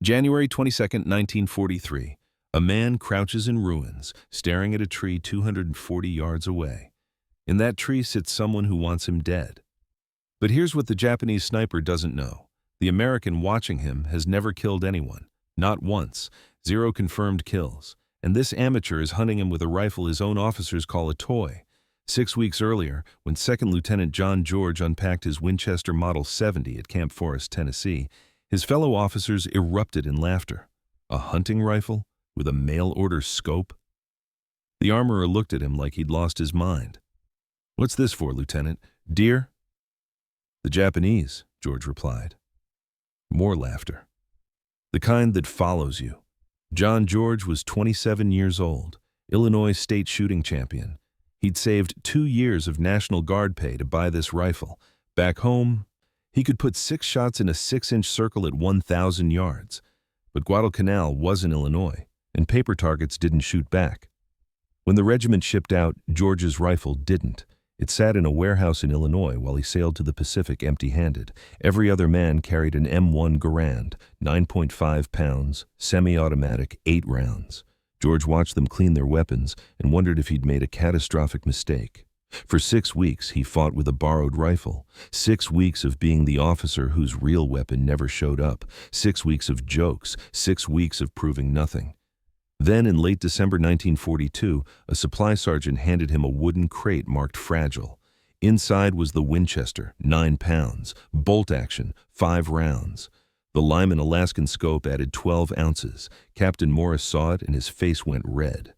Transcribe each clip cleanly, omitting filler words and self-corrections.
January 22, 1943. A man crouches in ruins, staring at a tree 240 yards away. In that tree sits someone who wants him dead. But here's what the Japanese sniper doesn't know. The American watching him has never killed anyone. Not once. 0 confirmed kills. And this amateur is hunting him with a rifle his own officers call a toy. 6 weeks earlier, when 2nd Lieutenant John George unpacked his Winchester Model 70 at Camp Forest, Tennessee, his fellow officers erupted in laughter. A hunting rifle? With a mail-order scope? The armorer looked at him like he'd lost his mind. "What's this for, Lieutenant? Deer?" "The Japanese," George replied. More laughter. "The kind that follows you." John George was 27 years old, Illinois state shooting champion. He'd saved 2 years of National Guard pay to buy this rifle. Back home, he could put 6 shots in a 6-inch circle at 1,000 yards. But Guadalcanal was in Illinois, and paper targets didn't shoot back. When the regiment shipped out, George's rifle didn't. It sat in a warehouse in Illinois while he sailed to the Pacific empty-handed. Every other man carried an M1 Garand, 9.5 pounds, semi-automatic, 8 rounds. George watched them clean their weapons and wondered if he'd made a catastrophic mistake. For 6 weeks, he fought with a borrowed rifle. 6 weeks of being the officer whose real weapon never showed up. 6 weeks of jokes. 6 weeks of proving nothing. Then, in late December 1942, a supply sergeant handed him a wooden crate marked Fragile. Inside was the Winchester, 9 pounds, bolt action, 5 rounds. The Lyman Alaskan scope added 12 ounces. Captain Morris saw it and his face went red.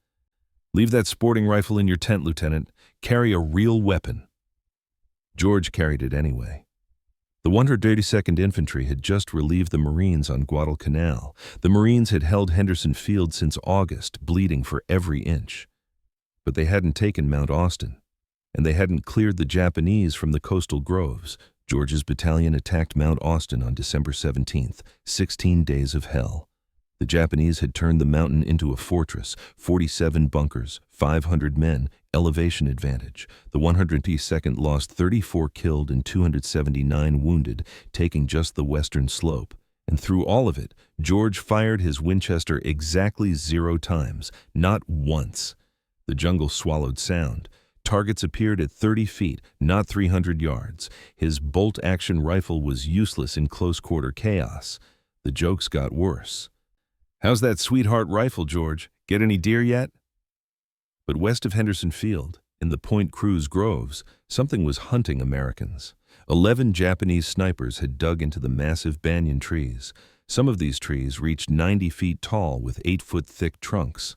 "Leave that sporting rifle in your tent, Lieutenant. Carry a real weapon." George carried it anyway. The 132nd Infantry had just relieved the Marines on Guadalcanal. The Marines had held Henderson Field since August, bleeding for every inch. But they hadn't taken Mount Austin, and they hadn't cleared the Japanese from the coastal groves. George's battalion attacked Mount Austin on December 17th, 16 days of hell. The Japanese had turned the mountain into a fortress, 47 bunkers, 500 men, elevation advantage. The 132nd lost 34 killed and 279 wounded, taking just the western slope. And through all of it, George fired his Winchester exactly 0 times, not once. The jungle swallowed sound. Targets appeared at 30 feet, not 300 yards. His bolt-action rifle was useless in close-quarter chaos. The jokes got worse. "How's that sweetheart rifle, George? Get any deer yet?" But west of Henderson Field, in the Point Cruz groves, something was hunting Americans. 11 Japanese snipers had dug into the massive banyan trees. Some of these trees reached 90 feet tall with 8-foot-thick trunks.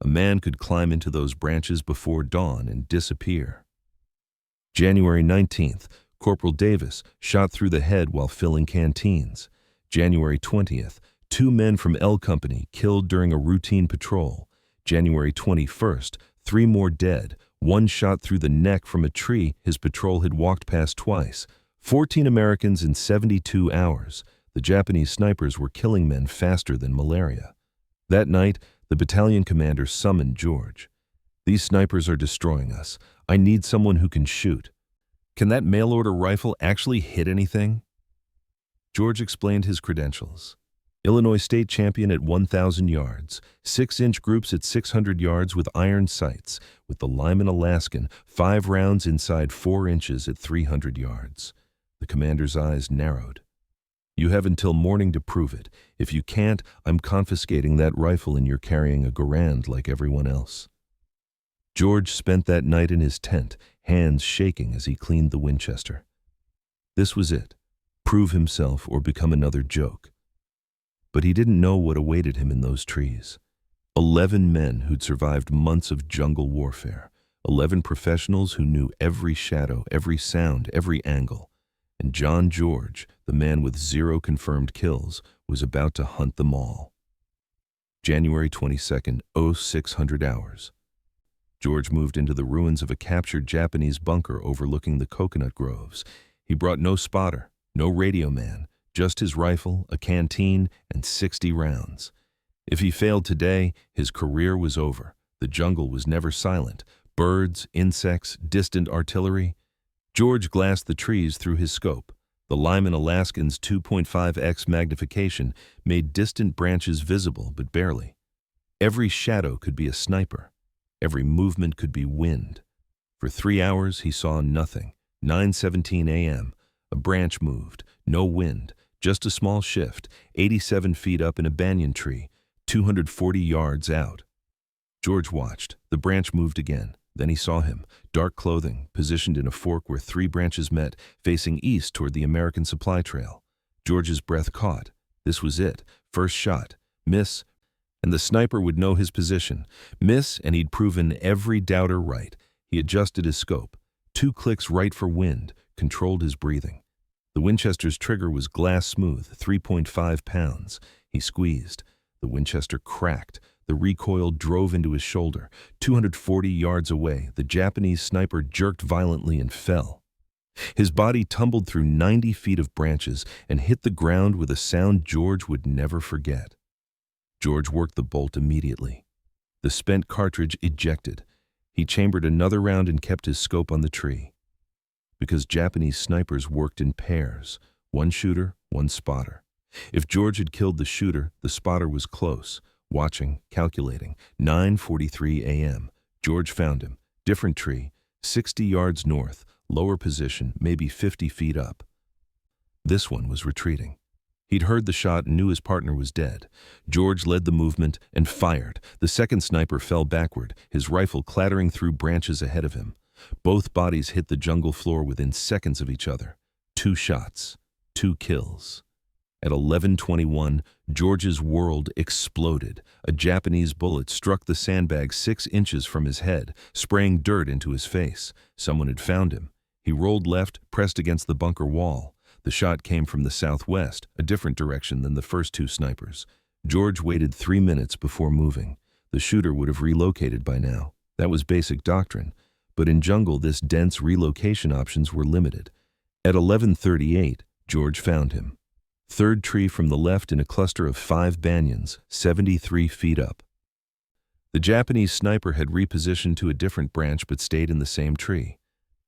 A man could climb into those branches before dawn and disappear. January 19th, Corporal Davis shot through the head while filling canteens. January 20th, 2 men from L Company killed during a routine patrol. January 21st, 3 more dead, 1 shot through the neck from a tree his patrol had walked past twice. 14 Americans in 72 hours. The Japanese snipers were killing men faster than malaria. That night, the battalion commander summoned George. "These snipers are destroying us. I need someone who can shoot." "Can that mail-order rifle actually hit anything?" George explained his credentials. Illinois state champion at 1,000 yards, 6-inch groups at 600 yards with iron sights, with the Lyman Alaskan, 5 rounds inside 4 inches at 300 yards. The commander's eyes narrowed. "You have until morning to prove it. If you can't, I'm confiscating that rifle and you're carrying a Garand like everyone else." George spent that night in his tent, hands shaking as he cleaned the Winchester. This was it. Prove himself or become another joke. But he didn't know what awaited him in those trees. 11 men who'd survived months of jungle warfare. 11 professionals who knew every shadow, every sound, every angle. And John George, the man with 0 confirmed kills, was about to hunt them all. January 22nd, 0600 hours. George moved into the ruins of a captured Japanese bunker overlooking the coconut groves. He brought no spotter, no radio man, just his rifle, a canteen, and 60 rounds. If he failed today, his career was over. The jungle was never silent. Birds, insects, distant artillery. George glassed the trees through his scope. The Lyman Alaskan's 2.5x magnification made distant branches visible, but barely. Every shadow could be a sniper. Every movement could be wind. For 3 hours, he saw nothing. 9:17 a.m. A branch moved. No wind. Just a small shift. 87 feet up in a banyan tree. 240 yards out. George watched. The branch moved again. Then he saw him. Dark clothing, positioned in a fork where 3 branches met, facing east toward the American supply trail. George's breath caught. This was it. First shot. Miss. And the sniper would know his position. Miss, and he'd proven every doubter right. He adjusted his scope. 2 clicks right for wind, controlled his breathing. The Winchester's trigger was glass smooth, 3.5 pounds. He squeezed. The Winchester cracked. The recoil drove into his shoulder. 240 yards away, the Japanese sniper jerked violently and fell. His body tumbled through 90 feet of branches and hit the ground with a sound George would never forget. George worked the bolt immediately. The spent cartridge ejected. He chambered another round and kept his scope on the tree. Because Japanese snipers worked in pairs, 1 shooter, 1 spotter. If George had killed the shooter, the spotter was close, watching, calculating. 9:43 a.m. George found him. Different tree, 60 yards north, lower position, maybe 50 feet up. This one was retreating. He'd heard the shot and knew his partner was dead. George led the movement and fired. The second sniper fell backward, his rifle clattering through branches ahead of him. Both bodies hit the jungle floor within seconds of each other. 2 shots, 2 kills. At 11:21, George's world exploded. A Japanese bullet struck the sandbag 6 inches from his head, spraying dirt into his face. Someone had found him. He rolled left, pressed against the bunker wall. The shot came from the southwest, a different direction than the first 2 snipers. George waited 3 minutes before moving. The shooter would have relocated by now. That was basic doctrine. But in jungle, this dense relocation options were limited. At 11:38, George found him. 3rd tree from the left in a cluster of 5 banyans, 73 feet up. The Japanese sniper had repositioned to a different branch but stayed in the same tree.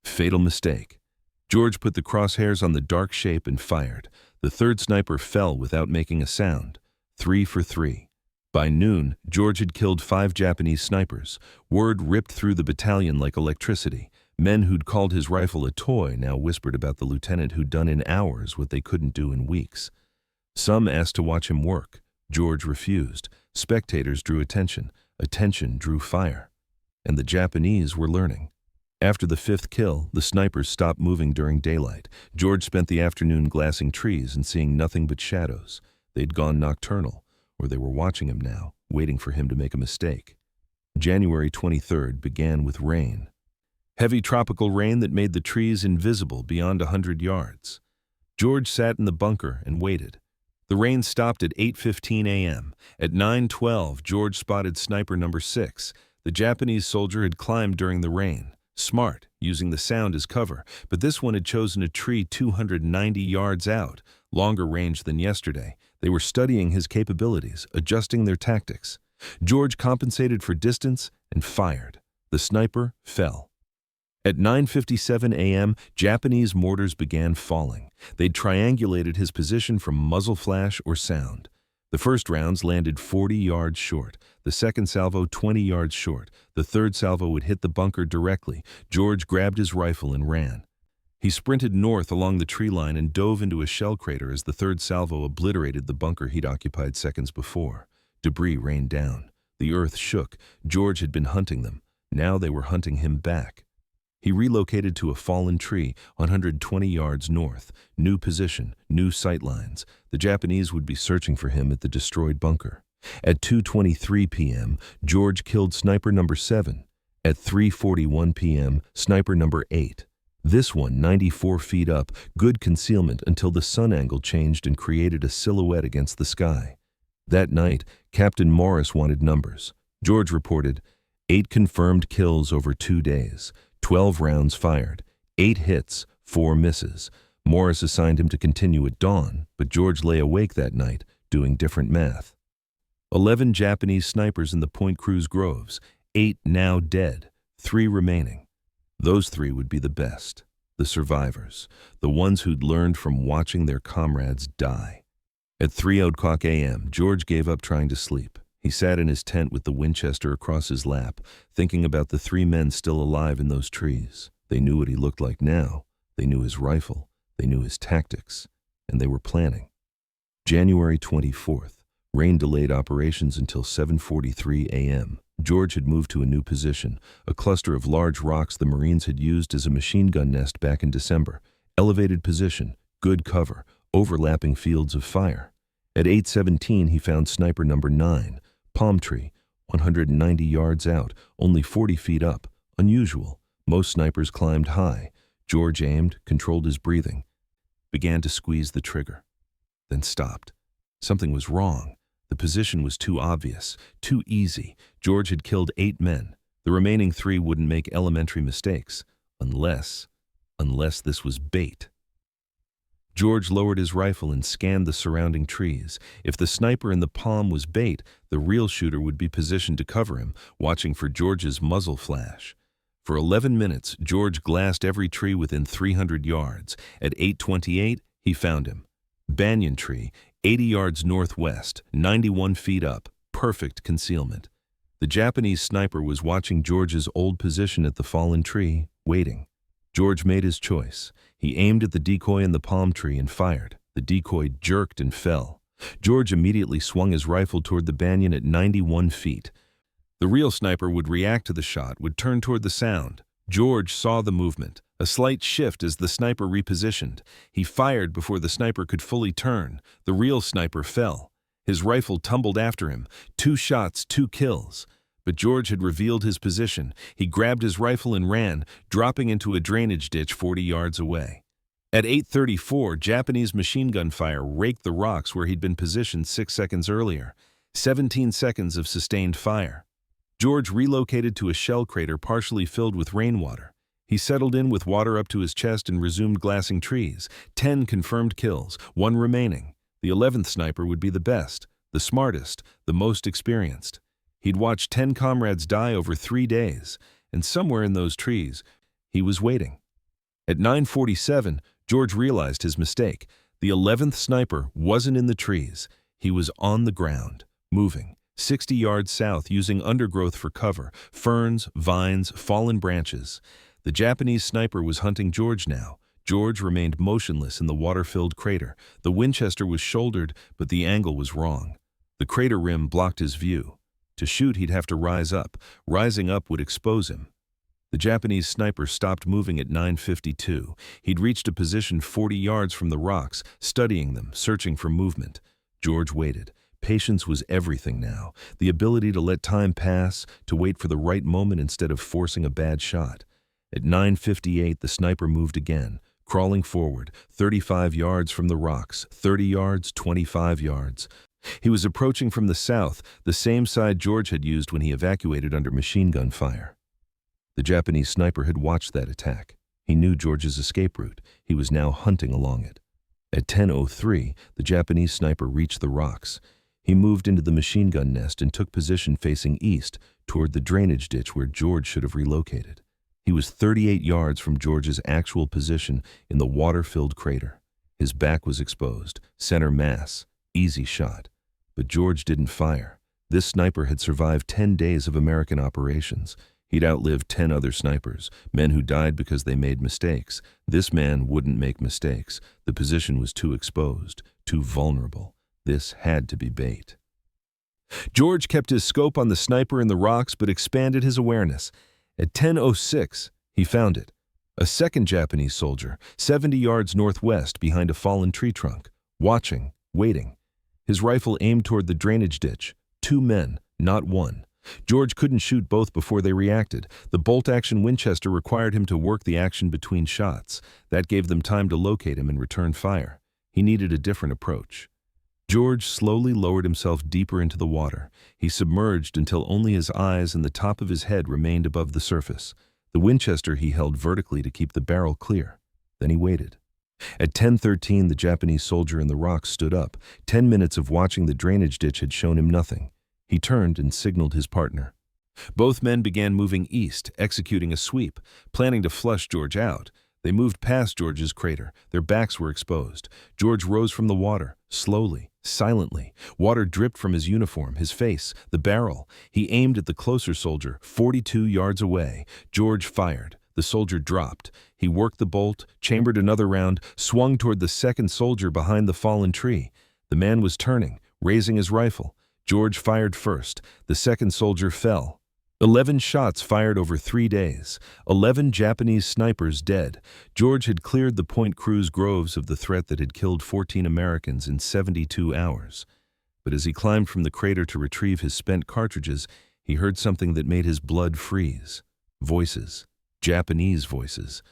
Fatal mistake. George put the crosshairs on the dark shape and fired. The 3rd sniper fell without making a sound. 3 for 3. By noon, George had killed 5 Japanese snipers. Word ripped through the battalion like electricity. Men who'd called his rifle a toy now whispered about the lieutenant who'd done in hours what they couldn't do in weeks. Some asked to watch him work. George refused. Spectators drew attention. Attention drew fire. And the Japanese were learning. After the 5th kill, the snipers stopped moving during daylight. George spent the afternoon glassing trees and seeing nothing but shadows. They'd gone nocturnal, or they were watching him now, waiting for him to make a mistake. January 23rd began with rain. Heavy tropical rain that made the trees invisible beyond 100 yards. George sat in the bunker and waited. The rain stopped at 8:15 a.m. At 9:12, George spotted sniper number 6. The Japanese soldier had climbed during the rain. Smart, using the sound as cover, but this one had chosen a tree 290 yards out, longer range than yesterday. They were studying his capabilities, adjusting their tactics. George compensated for distance and fired. The sniper fell. At 9:57 a.m., Japanese mortars began falling. They'd triangulated his position from muzzle flash or sound. The first rounds landed 40 yards short. The second salvo 20 yards short. The third salvo would hit the bunker directly. George grabbed his rifle and ran. He sprinted north along the tree line and dove into a shell crater as the third salvo obliterated the bunker he'd occupied seconds before. Debris rained down. The earth shook. George had been hunting them. Now they were hunting him back. He relocated to a fallen tree 120 yards north. New position, new sight lines. The Japanese would be searching for him at the destroyed bunker. At 2:23 p.m., George killed sniper number 7. At 3:41 p.m., sniper number 8. This one 94 feet up, good concealment until the sun angle changed and created a silhouette against the sky. That night, Captain Morris wanted numbers. George reported, 8 confirmed kills over 2 days. 12 rounds fired, 8 hits, 4 misses. Morris assigned him to continue at dawn, but George lay awake that night, doing different math. 11 Japanese snipers in the Point Cruz groves, 8 now dead, 3 remaining. Those 3 would be the best. the survivors, the ones who'd learned from watching their comrades die. At 3:00 a.m., George gave up trying to sleep. He sat in his tent with the Winchester across his lap, thinking about the 3 men still alive in those trees. They knew what he looked like now. They knew his rifle. They knew his tactics. And they were planning. January 24th. Rain delayed operations until 7:43 a.m. George had moved to a new position, a cluster of large rocks the Marines had used as a machine gun nest back in December. Elevated position, good cover, overlapping fields of fire. At 8:17 he found sniper number 9, palm tree, 190 yards out, only 40 feet up. Unusual. Most snipers climbed high. George aimed, controlled his breathing, began to squeeze the trigger, then stopped. Something was wrong. The position was too obvious, too easy. George had killed 8 men. The remaining 3 wouldn't make elementary mistakes, unless this was bait. George lowered his rifle and scanned the surrounding trees. If the sniper in the palm was bait, the real shooter would be positioned to cover him, watching for George's muzzle flash. For 11 minutes, George glassed every tree within 300 yards. At 8:28, he found him. Banyan tree, 80 yards northwest, 91 feet up, perfect concealment. The Japanese sniper was watching George's old position at the fallen tree, waiting. George made his choice. He aimed at the decoy in the palm tree and fired. The decoy jerked and fell. George immediately swung his rifle toward the banyan at 91 feet. The real sniper would react to the shot, would turn toward the sound. George saw the movement, a slight shift as the sniper repositioned. He fired before the sniper could fully turn. The real sniper fell. His rifle tumbled after him. 2 shots, 2 kills. But George had revealed his position. He grabbed his rifle and ran, dropping into a drainage ditch 40 yards away. At 8:34, Japanese machine gun fire raked the rocks where he'd been positioned 6 seconds earlier. 17 seconds of sustained fire. George relocated to a shell crater partially filled with rainwater. He settled in with water up to his chest and resumed glassing trees. 10 confirmed kills, 1 remaining. The 11th sniper would be the best, the smartest, the most experienced. He'd watched 10 comrades die over 3 days, and somewhere in those trees, he was waiting. At 9:47, George realized his mistake. The 11th sniper wasn't in the trees. He was on the ground, moving, 60 yards south, using undergrowth for cover, ferns, vines, fallen branches. The Japanese sniper was hunting George now. George remained motionless in the water-filled crater. The Winchester was shouldered, but the angle was wrong. The crater rim blocked his view. To shoot, he'd have to rise up. Rising up would expose him. The Japanese sniper stopped moving at 9:52. He'd reached a position 40 yards from the rocks, studying them, searching for movement. George waited. Patience was everything now. The ability to let time pass, to wait for the right moment instead of forcing a bad shot. At 9:58, the sniper moved again, crawling forward, 35 yards from the rocks, 30 yards, 25 yards. He was approaching from the south, the same side George had used when he evacuated under machine gun fire. The Japanese sniper had watched that attack. He knew George's escape route. He was now hunting along it. At 10:03, the Japanese sniper reached the rocks. He moved into the machine gun nest and took position facing east toward the drainage ditch where George should have relocated. He was 38 yards from George's actual position in the water-filled crater. His back was exposed, center mass, easy shot. But George didn't fire. This sniper had survived 10 days of American operations. He'd outlived 10 other snipers, men who died because they made mistakes. This man wouldn't make mistakes. The position was too exposed, too vulnerable. This had to be bait. George kept his scope on the sniper in the rocks but expanded his awareness. At 10:06, he found it. A second Japanese soldier, 70 yards northwest behind a fallen tree trunk, watching, waiting. His rifle aimed toward the drainage ditch. 2 men, not 1. George couldn't shoot both before they reacted. The bolt-action Winchester required him to work the action between shots. That gave them time to locate him and return fire. He needed a different approach. George slowly lowered himself deeper into the water. He submerged until only his eyes and the top of his head remained above the surface. The Winchester he held vertically to keep the barrel clear. Then he waited. At 10:13, the Japanese soldier in the rocks stood up. 10 minutes of watching the drainage ditch had shown him nothing. He turned and signaled his partner. Both men began moving east, executing a sweep, planning to flush George out. They moved past George's crater. Their backs were exposed. George rose from the water, slowly, silently. Water dripped from his uniform, his face, the barrel. He aimed at the closer soldier, 42 yards away. George fired. The soldier dropped. He worked the bolt, chambered another round, swung toward the second soldier behind the fallen tree. The man was turning, raising his rifle. George fired first. The second soldier fell. 11 shots fired over 3 days. 11 Japanese snipers dead. George had cleared the Point Cruz groves of the threat that had killed 14 Americans in 72 hours. But as he climbed from the crater to retrieve his spent cartridges, he heard something that made his blood freeze. Voices. Japanese voices.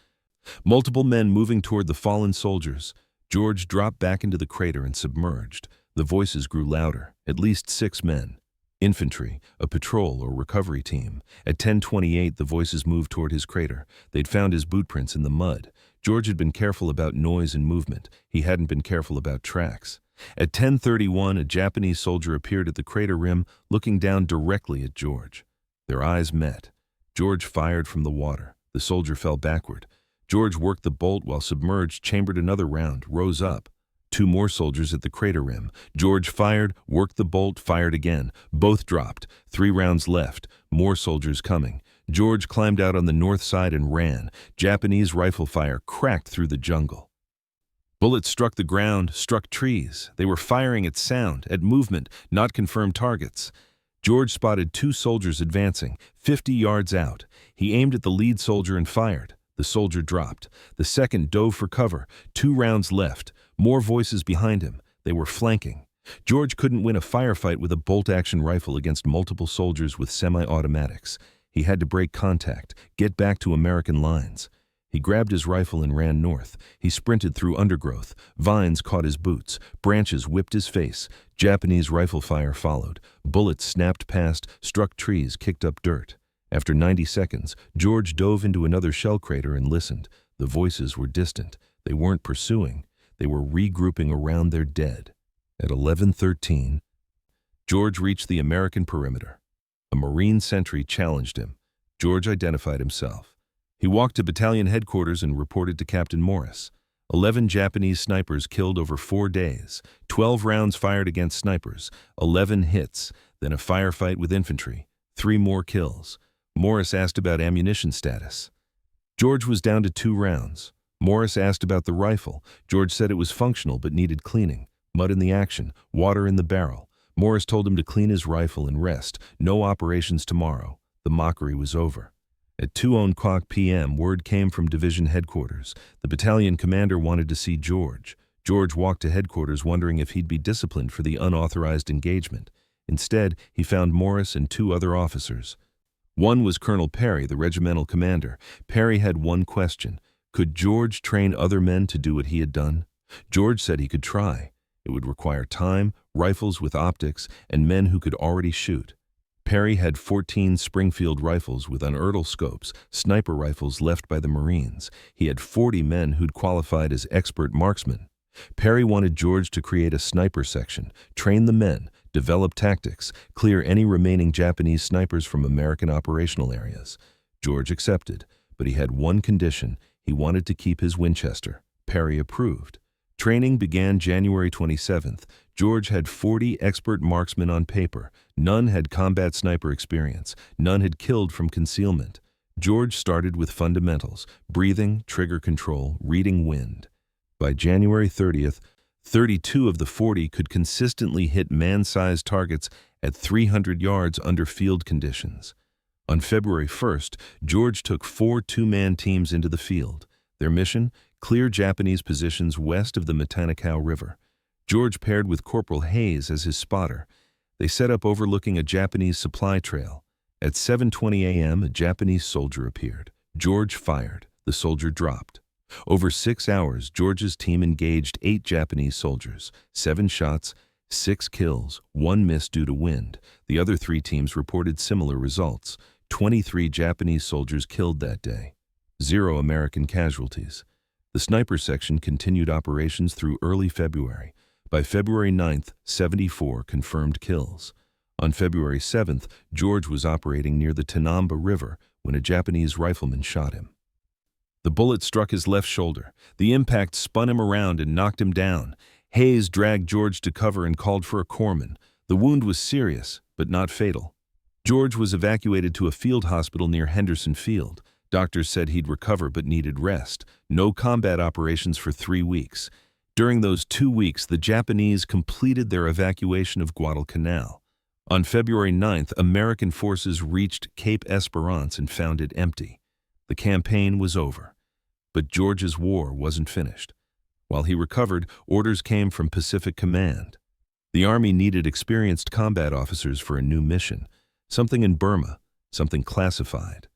Multiple men moving toward the fallen soldiers. George dropped back into the crater and submerged. The voices grew louder. At least 6 men. Infantry, a patrol or recovery team. At 10:28, the voices moved toward his crater. They'd found his boot prints in the mud. George had been careful about noise and movement. He hadn't been careful about tracks. At 10:31, a Japanese soldier appeared at the crater rim, looking down directly at George. Their eyes met. George fired from the water. The soldier fell backward. George worked the bolt while submerged, chambered another round, rose up. 2 more soldiers at the crater rim. George fired, worked the bolt, fired again. Both dropped. 3 rounds left. More soldiers coming. George climbed out on the north side and ran. Japanese rifle fire cracked through the jungle. Bullets struck the ground, struck trees. They were firing at sound, at movement, not confirmed targets. George spotted 2 soldiers advancing, 50 yards out. He aimed at the lead soldier and fired. The soldier dropped. The second dove for cover. 2 rounds left. More voices behind him. They were flanking. George couldn't win a firefight with a bolt-action rifle against multiple soldiers with semi-automatics. He had to break contact, get back to American lines. He grabbed his rifle and ran north. He sprinted through undergrowth. Vines caught his boots. Branches whipped his face. Japanese rifle fire followed. Bullets snapped past, struck trees, kicked up dirt. After 90 seconds, George dove into another shell crater and listened. The voices were distant. They weren't pursuing. They were regrouping around their dead. At 11:13, George reached the American perimeter. A Marine sentry challenged him. George identified himself. He walked to battalion headquarters and reported to Captain Morris. 11 Japanese snipers killed over 4 days. 12 rounds fired against snipers. 11 hits. Then a firefight with infantry. 3 more kills. Morris asked about ammunition status. George was down to 2 rounds. Morris asked about the rifle. George said it was functional but needed cleaning. Mud in the action, water in the barrel. Morris told him to clean his rifle and rest. No operations tomorrow. The mockery was over. At 2:00 p.m., word came from division headquarters. The battalion commander wanted to see George. George walked to headquarters wondering if he'd be disciplined for the unauthorized engagement. Instead, he found Morris and 2 other officers. One was Colonel Perry, the regimental commander. Perry had one question. Could George train other men to do what he had done? George said he could try. It would require time, rifles with optics, and men who could already shoot. Perry had 14 Springfield rifles with unertl scopes, sniper rifles left by the Marines. He had 40 men who'd qualified as expert marksmen. Perry wanted George to create a sniper section, train the men, develop tactics, clear any remaining Japanese snipers from American operational areas. George accepted, but he had one condition. He wanted to keep his Winchester. Perry approved. Training began January 27th. George had 40 expert marksmen on paper. None had combat sniper experience. None had killed from concealment. George started with fundamentals: breathing, trigger control, reading wind. By January 30th, 32 of the 40 could consistently hit man-sized targets at 300 yards under field conditions. On February 1st, George took 4 two-man teams into the field. Their mission? Clear Japanese positions west of the Guadalcanal River. George paired with Corporal Hayes as his spotter. They set up overlooking a Japanese supply trail. At 7:20 a.m., a Japanese soldier appeared. George fired. The soldier dropped. Over 6 hours, George's team engaged 8 Japanese soldiers. 7 shots, 6 kills, 1 miss due to wind. The other 3 teams reported similar results. 23 Japanese soldiers killed that day. 0 American casualties. The sniper section continued operations through early February. By February 9th, 74 confirmed kills. On February 7th, George was operating near the Tanamba River when a Japanese rifleman shot him. The bullet struck his left shoulder. The impact spun him around and knocked him down. Hayes dragged George to cover and called for a corpsman. The wound was serious, but not fatal. George was evacuated to a field hospital near Henderson Field. Doctors said he'd recover but needed rest. No combat operations for 3 weeks. During those 2 weeks, the Japanese completed their evacuation of Guadalcanal. On February 9th, American forces reached Cape Esperance and found it empty. The campaign was over. But George's war wasn't finished. While he recovered, orders came from Pacific Command. The Army needed experienced combat officers for a new mission. Something in Burma, something classified.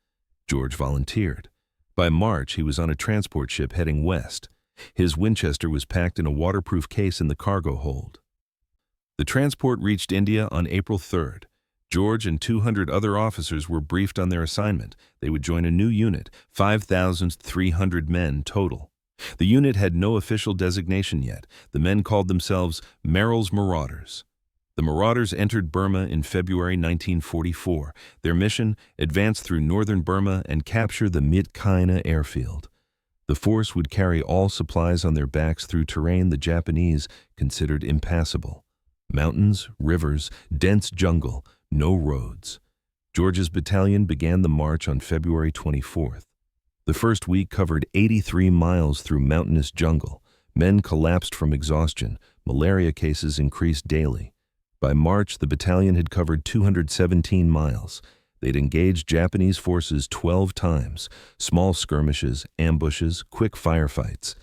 George volunteered. By March, he was on a transport ship heading west. His Winchester was packed in a waterproof case in the cargo hold. The transport reached India on April 3rd. George and 200 other officers were briefed on their assignment. They would join a new unit, 5,300 men total. The unit had no official designation yet. The men called themselves Marauders. The Marauders entered Burma in February 1944. Their mission, advance through northern Burma and capture the Marauders airfield. The force would carry all supplies on their backs through terrain the Japanese considered impassable. Mountains, rivers, dense jungle, no roads. George's battalion began the march on February 24th. The first week covered 83 miles through mountainous jungle. Men collapsed from exhaustion. Malaria cases increased daily. By March, the battalion had covered 217 miles. They'd engaged Japanese forces 12 times, small skirmishes, ambushes, quick firefights.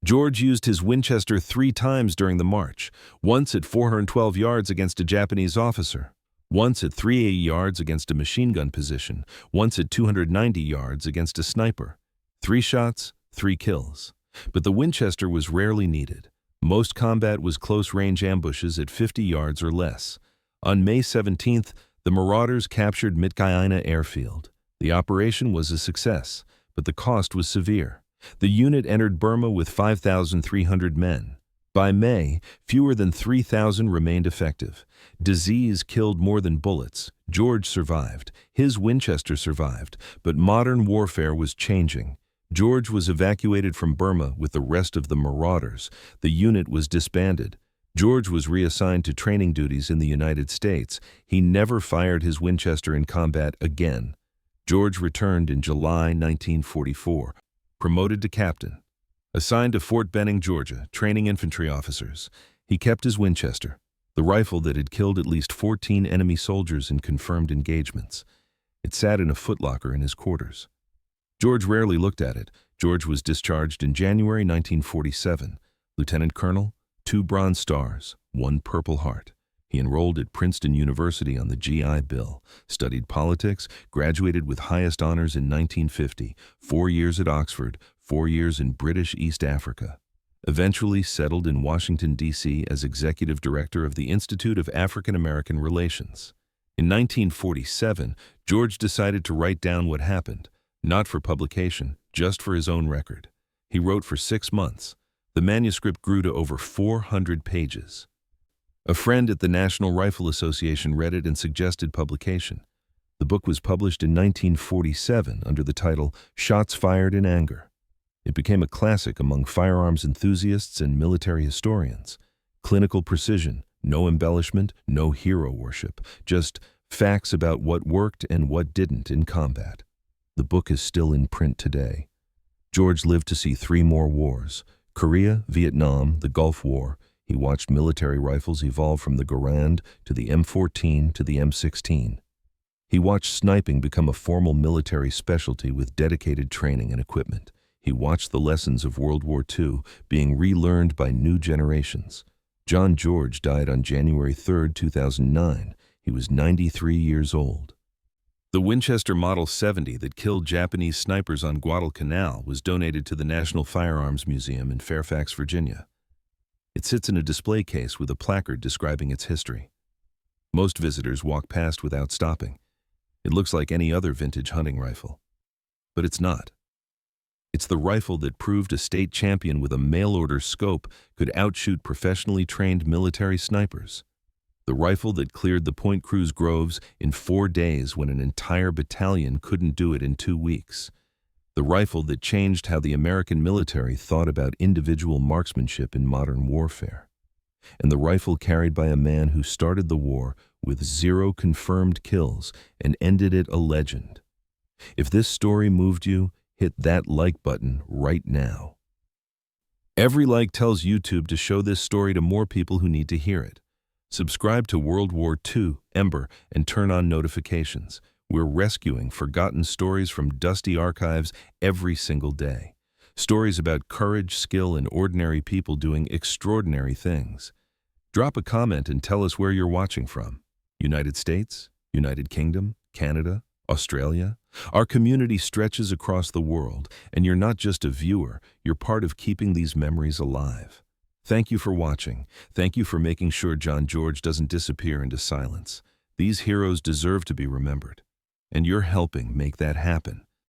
George used his Winchester 3 times during the march, once at 412 yards against a Japanese officer, once at 380 yards against a machine gun position, once at 290 yards against a sniper. 3 shots, 3 kills. But the Winchester was rarely needed. Most combat was close-range ambushes at 50 yards or less. On May 17th, the Marauders captured Marauders airfield. The operation was a success, but the cost was severe. The unit entered Burma with 5,300 men. By May, fewer than 3,000 remained effective. Disease killed more than bullets. George survived. His Winchester survived. But modern warfare was changing. George was evacuated from Burma with the rest of the Marauders. The unit was disbanded. George was reassigned to training duties in the United States. He never fired his Winchester in combat again. George returned in July 1944, promoted to captain. Assigned to Fort Benning, Georgia, training infantry officers. He kept his Winchester, the rifle that had killed at least 14 enemy soldiers in confirmed engagements. It sat in a footlocker in his quarters. George rarely looked at it. George was discharged in January 1947. Lieutenant Colonel, 2 Bronze Stars, 1 Purple Heart. He enrolled at Princeton University on the GI Bill, studied politics, graduated with highest honors in 1950, 4 years at Oxford, 4 years in British East Africa. Eventually settled in Washington, D.C. as executive director of the Institute of African American Relations. In 1947, George decided to write down what happened. Not for publication, just for his own record. He wrote for 6 months. The manuscript grew to over 400 pages. A friend at the National Rifle Association read it and suggested publication. The book was published in 1947 under the title Shots Fired in Anger. It became a classic among firearms enthusiasts and military historians. Clinical precision, no embellishment, no hero worship, just facts about what worked and what didn't in combat. The book is still in print today. George lived to see 3 more wars: Korea, Vietnam, the Gulf War. He watched military rifles evolve from the Garand to the M14 to the M16. He watched sniping become a formal military specialty with dedicated training and equipment. He watched the lessons of World War II being relearned by new generations. John George died on January 3, 2009. He was 93 years old. The Winchester Model 70 that killed Japanese snipers on Guadalcanal was donated to the National Firearms Museum in Fairfax, Virginia. It sits in a display case with a placard describing its history. Most visitors walk past without stopping. It looks like any other vintage hunting rifle. But it's not. It's the rifle that proved a state champion with a mail-order scope could outshoot professionally trained military snipers. The rifle that cleared the Point Cruz groves in 4 days when an entire battalion couldn't do it in 2 weeks. the rifle that changed how the American military thought about individual marksmanship in modern warfare, and the rifle carried by a man who started the war with 0 confirmed kills and ended it a legend. If this story moved you, hit that like button right now. Every like tells YouTube to show this story to more people who need to hear it. Subscribe to World War II, Ember, and turn on notifications. We're rescuing forgotten stories from dusty archives every single day. Stories about courage, skill, and ordinary people doing extraordinary things. Drop a comment and tell us where you're watching from. United States, United Kingdom, Canada, Australia. Our community stretches across the world, and you're not just a viewer, you're part of keeping these memories alive. Thank you for watching. Thank you for making sure John George doesn't disappear into silence. These heroes deserve to be remembered, and you're helping make that happen.